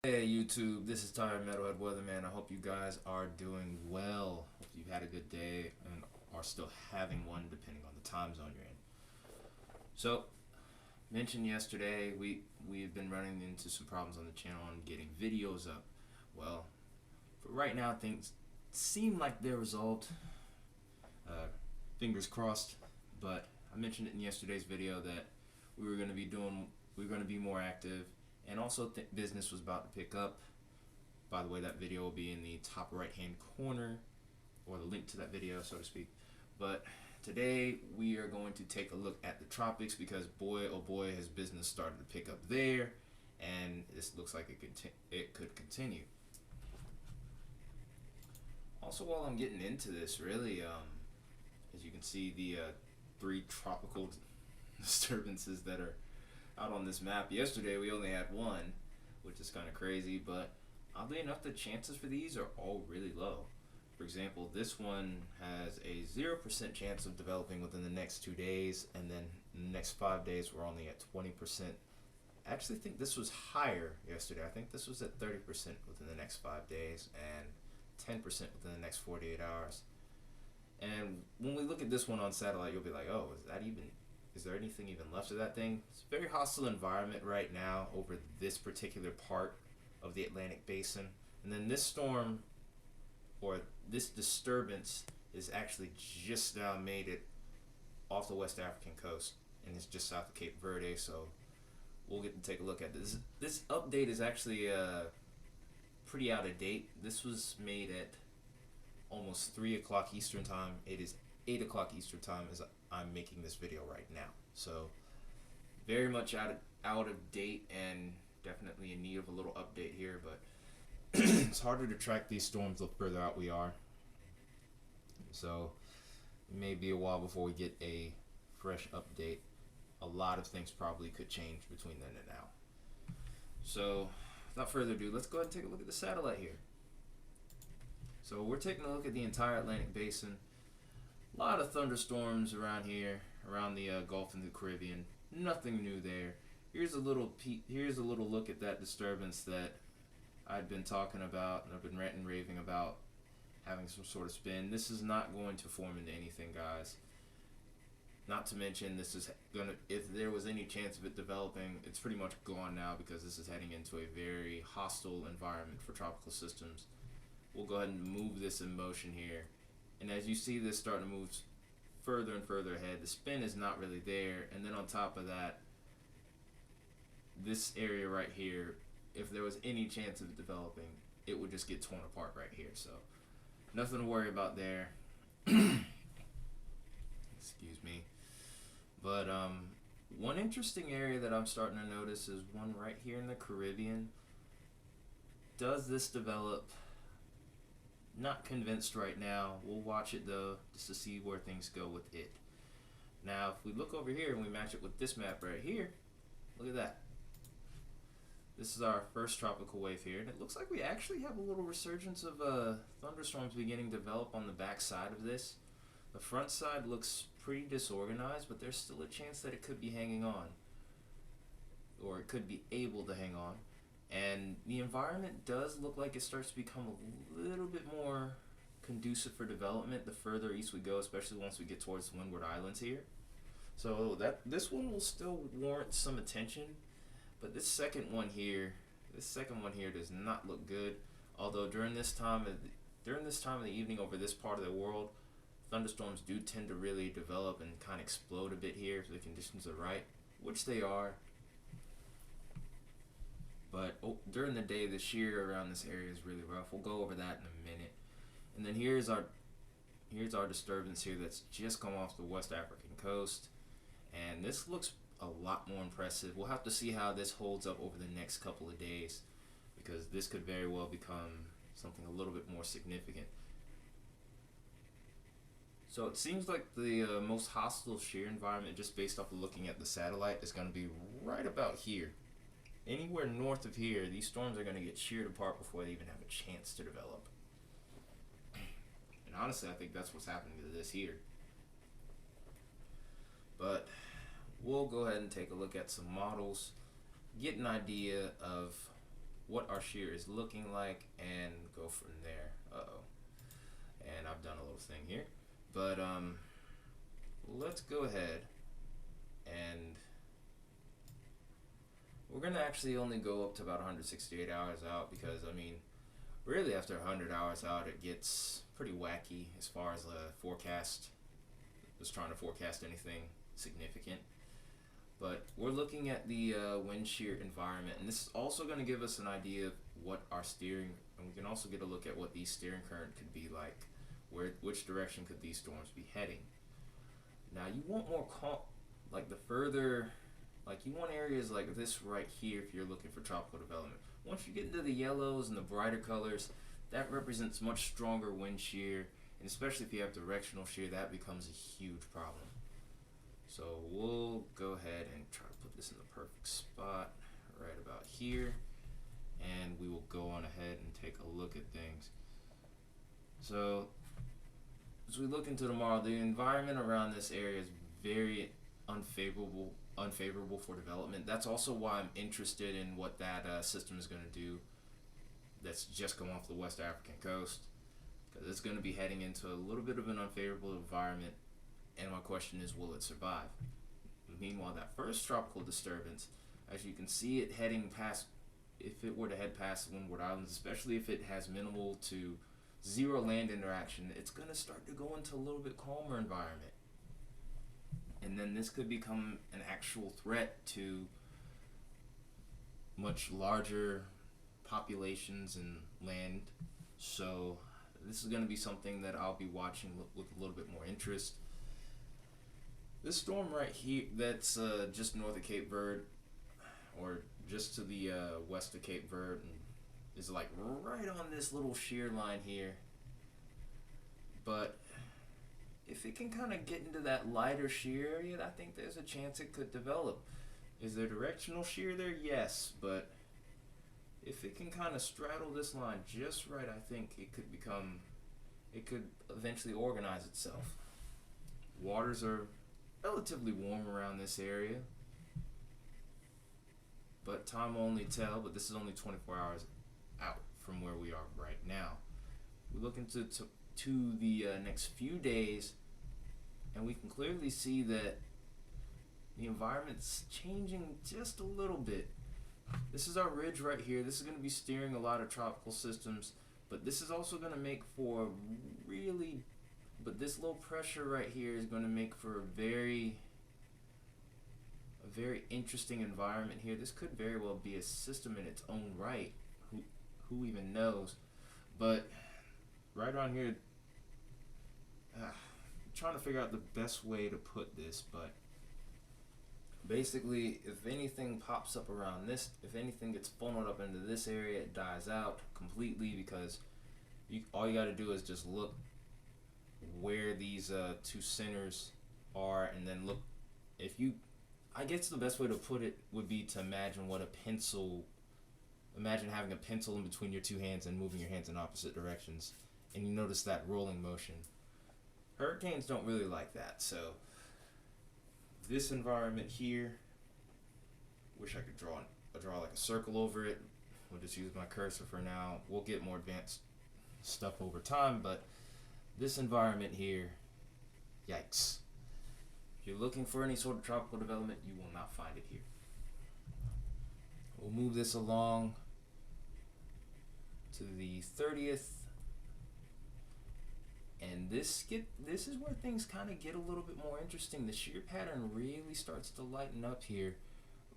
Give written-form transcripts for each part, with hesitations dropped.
Hey YouTube, this is Tired Metalhead Weatherman. I hope you guys are doing well. Hope you've had a good day and are still having one depending on the time zone you're in. So, mentioned yesterday, we've been running into some problems on the channel on getting videos up. Well, for right now things seem like they're resolved. Fingers crossed, but I mentioned it in yesterday's video that we were going to be more active, and also business was about to pick up. By the way, that video will be in the top right hand corner, or the link to that video, so to speak. But today we are going to take a look at the tropics, because boy oh boy has business started to pick up there, and this looks like it could continue. Also, while I'm getting into this, really, as you can see, the three tropical disturbances that are out on this map. Yesterday we only had one, which is kind of crazy, but oddly enough the chances for these are all really low. For example, this one has a 0% chance of developing within the next 2 days, and then in the next 5 days we're only at 20%. I actually think this was higher yesterday. I think this was at 30% within the next 5 days and 10% within the next 48 hours. And when we look at this one on satellite, you'll be like, oh, is there anything even left of that thing? It's a very hostile environment right now over this particular part of the Atlantic basin. And then this storm, or this disturbance, is actually just now made it off the West African coast, and it's just south of Cape Verde, so we'll get to take a look at this. This update is actually pretty out of date. This was made at almost 3 o'clock Eastern time. It is 8 o'clock Eastern time as I'm making this video right now. So very much out of date, and definitely in need of a little update here, but it's harder to track these storms the further out we are. So it may be a while before we get a fresh update. A lot of things probably could change between then and now. So without further ado, let's go ahead and take a look at the satellite here. So we're taking a look at the entire Atlantic basin. A lot of thunderstorms around here, around the Gulf and the Caribbean. Nothing new there. Here's a little look at that disturbance that I've been talking about, and I've been ranting and raving about having some sort of spin. This is not going to form into anything, guys. Not to mention, this is gonna, if there was any chance of it developing, it's pretty much gone now, because this is heading into a very hostile environment for tropical systems. We'll go ahead and move this in motion here, and as you see this starting to move further and further ahead, the spin is not really there. And then on top of that, this area right here, if there was any chance of it developing, it would just get torn apart right here. So nothing to worry about there. Excuse me. But one interesting area that I'm starting to notice is one right here in the Caribbean. Does this develop? Not convinced right now. We'll watch it though, just to see where things go with it. Now if we look over here and we match it with this map right here, look at that. This is our first tropical wave here, and it looks like we actually have a little resurgence of thunderstorms beginning to develop on the back side of this. The front side looks pretty disorganized, but there's still a chance that it could be hanging on, or it could be able to hang on. And the environment does look like it starts to become a little bit more conducive for development the further east we go, especially once we get towards the Windward Islands here. So this one will still warrant some attention, but this second one here does not look good. Although during this time of the evening over this part of the world, thunderstorms do tend to really develop and kind of explode a bit here if the conditions are right, which they are. But during the day, the shear around this area is really rough. We'll go over that in a minute. And then here's our disturbance here that's just come off the West African coast, and this looks a lot more impressive. We'll have to see how this holds up over the next couple of days, because this could very well become something a little bit more significant. So it seems like the most hostile shear environment, just based off of looking at the satellite, is going to be right about here. Anywhere north of here, these storms are going to get sheared apart before they even have a chance to develop. And honestly, I think that's what's happening to this here. But we'll go ahead and take a look at some models, get an idea of what our shear is looking like and go from there. And I've done a little thing here, but let's go ahead and we're gonna actually only go up to about 168 hours out, because I mean, really after 100 hours out it gets pretty wacky as far as the forecast. Just trying to forecast anything significant. But we're looking at the wind shear environment, and this is also going to give us an idea of what our steering, and we can also get a look at what the steering current could be like, which direction could these storms be heading. Now you want more like the further, like you want areas like this right here if you're looking for tropical development. Once you get into the yellows and the brighter colors, that represents much stronger wind shear, and especially if you have directional shear, that becomes a huge problem. So we'll go ahead and try to put this in the perfect spot right about here, and we will go on ahead and take a look at things. So as we look into tomorrow, the environment around this area is very unfavorable for development. That's also why I'm interested in what that system is going to do that's just come off the West African coast, because it's going to be heading into a little bit of an unfavorable environment. And my question is, will it survive? Meanwhile, that first tropical disturbance, as you can see it heading past, if it were to head past Windward Islands, especially if it has minimal to zero land interaction, it's going to start to go into a little bit calmer environment. And then this could become an actual threat to much larger populations and land. So this is going to be something that I'll be watching with a little bit more interest. This storm right here, that's just north of Cape Verde, or just to the west of Cape Verde, is like right on this little shear line here. But if it can kind of get into that lighter shear area, I think there's a chance it could develop. Is there directional shear there? Yes, but if it can kind of straddle this line just right, I think it could eventually organize itself. Waters are relatively warm around this area, but time will only tell. But this is only 24 hours out from where we are right now. We look into the next few days, and we can clearly see that the environment's changing just a little bit. This is our ridge right here. This is going to be steering a lot of tropical systems, but this is also going to make for this low pressure right here is going to make for a very interesting environment here. This could very well be a system in its own right. Who even knows? But right on here, I'm trying to figure out the best way to put this, but basically, if anything pops up around this, if anything gets funneled up into this area, it dies out completely, because all you got to do is just look where these two centers are, and then look. I guess the best way to put it would be to imagine imagine having a pencil in between your two hands and moving your hands in opposite directions, and you notice that rolling motion. Hurricanes don't really like that, so this environment here, wish I could draw like a circle over it. We'll just use my cursor for now. We'll get more advanced stuff over time, but this environment here, yikes. If you're looking for any sort of tropical development, you will not find it here. We'll move this along to the 30th, and this is where things kind of get a little bit more interesting. The shear pattern really starts to lighten up here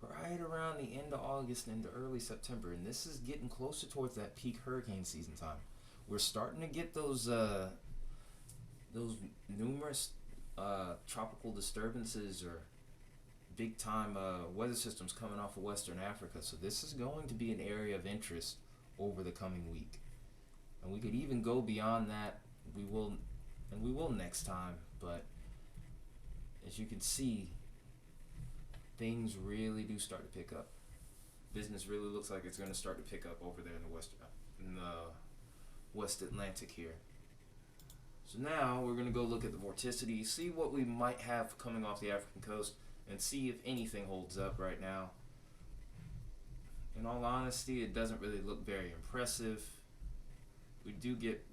right around the end of August and into early September, and this is getting closer towards that peak hurricane season time. We're starting to get those numerous tropical disturbances or big time weather systems coming off of Western Africa. So this is going to be an area of interest over the coming week, and we could even go beyond that. We will next time. But as you can see, things really do start to pick up. Business really looks like it's going to start to pick up over there in the West Atlantic here. So now we're going to go look at the vorticity, see what we might have coming off the African coast, and see if anything holds up right now. in all honesty, it doesn't really look very impressive. We do get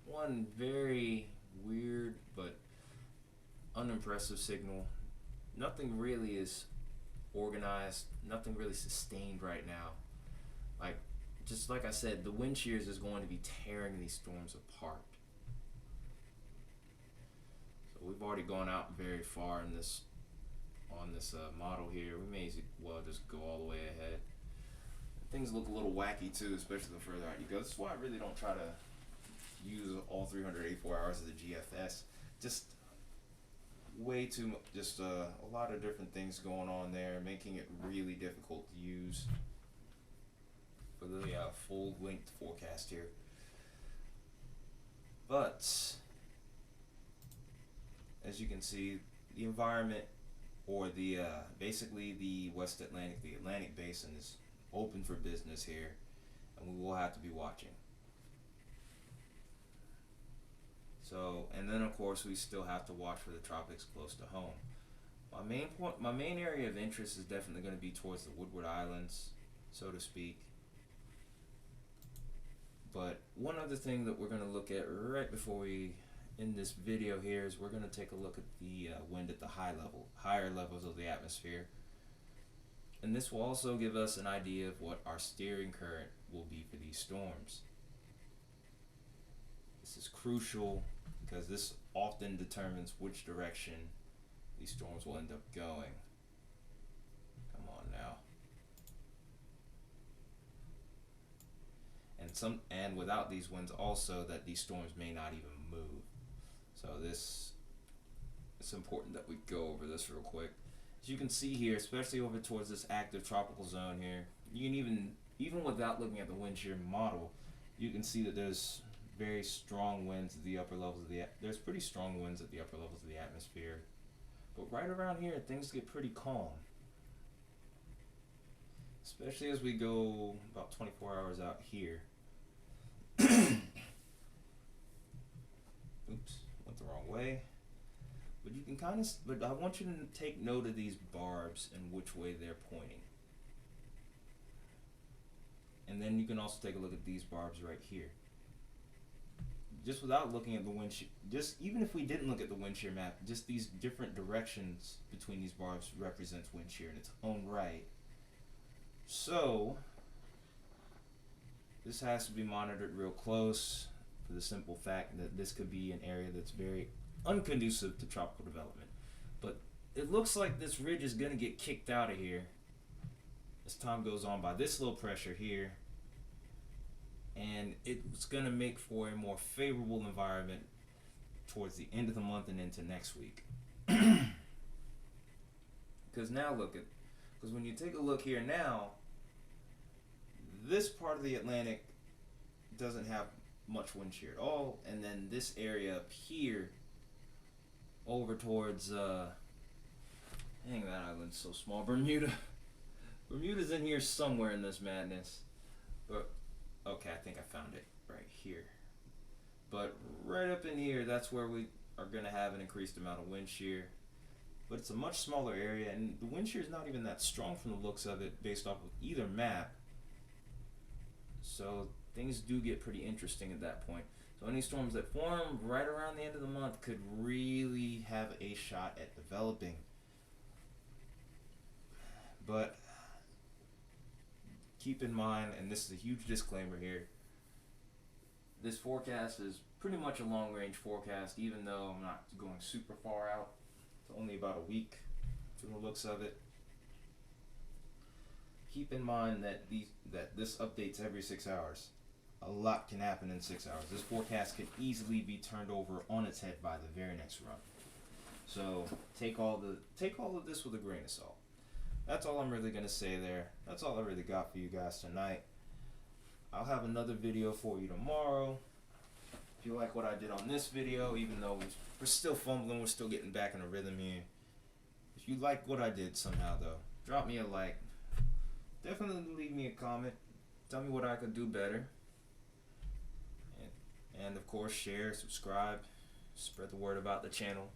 one very weird but unimpressive signal. Nothing really is organized, nothing really sustained right now. Like, just like I said, the wind shears is going to be tearing these storms apart. So we've already gone out very far in this on this model here. We may as well just go all the way ahead. Things look a little wacky too, especially the further out you go. This is why I really don't try to use all 384 hours of the GFS. Just way too much, just a lot of different things going on there, making it really difficult to use for the full length forecast here. But as you can see, the environment, or the basically the West Atlantic, the Atlantic Basin, is open for business here, and we will have to be watching. So, and then of course we still have to watch for the tropics close to home. My main area of interest is definitely going to be towards the Woodward Islands, so to speak. But one other thing that we're going to look at right before we end this video here is we're going to take a look at the wind at the higher levels of the atmosphere. And this will also give us an idea of what our steering current will be for these storms. This is crucial because this often determines which direction these storms will end up going. Come on now. And without these winds also, that these storms may not even move. So it's important that we go over this real quick. As you can see here, especially over towards this active tropical zone here, you can even without looking at the wind shear model, you can see that there's very strong winds at the upper levels of there's pretty strong winds at the upper levels of the atmosphere. But right around here, things get pretty calm. Especially as we go about 24 hours out here. Oops, went the wrong way. But you can but I want you to take note of these barbs and which way they're pointing. And then you can also take a look at these barbs right here. Just without looking at the wind shear, even if we didn't look at the wind shear map, just these different directions between these barbs represents wind shear in its own right. So this has to be monitored real close for the simple fact that this could be an area that's very unconducive to tropical development. But it looks like this ridge is going to get kicked out of here as time goes on by this low pressure here, and it's going to make for a more favorable environment towards the end of the month and into next week. Because now because when you take a look here now, this part of the Atlantic doesn't have much wind shear at all, and then this area up here over towards dang, that island's so small, Bermuda's in here somewhere in this madness. But okay, I think I found it right here. But right up in here, that's where we are going to have an increased amount of wind shear. But it's a much smaller area, and the wind shear is not even that strong from the looks of it based off of either map. So things do get pretty interesting at that point. So any storms that form right around the end of the month could really have a shot at developing. But keep in mind, and this is a huge disclaimer here, this forecast is pretty much a long range forecast, even though I'm not going super far out. It's only about a week from the looks of it. Keep in mind that this updates every 6 hours. A lot can happen in 6 hours. This forecast could easily be turned over on its head by the very next run. So take all of this with a grain of salt. That's all I'm really gonna say there. That's all I really got for you guys tonight. I'll have another video for you tomorrow. If you like what I did on this video, even though we're still fumbling, we're still getting back in a rhythm here. If you like what I did somehow though, drop me a like. Definitely leave me a comment. Tell me what I could do better. And of course, share, subscribe, spread the word about the channel.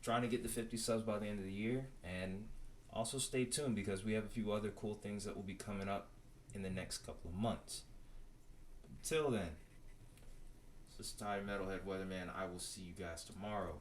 Trying to get to 50 subs by the end of the year. And also stay tuned because we have a few other cool things that will be coming up in the next couple of months. Until then, this is Ty Metalhead Weatherman. I will see you guys tomorrow.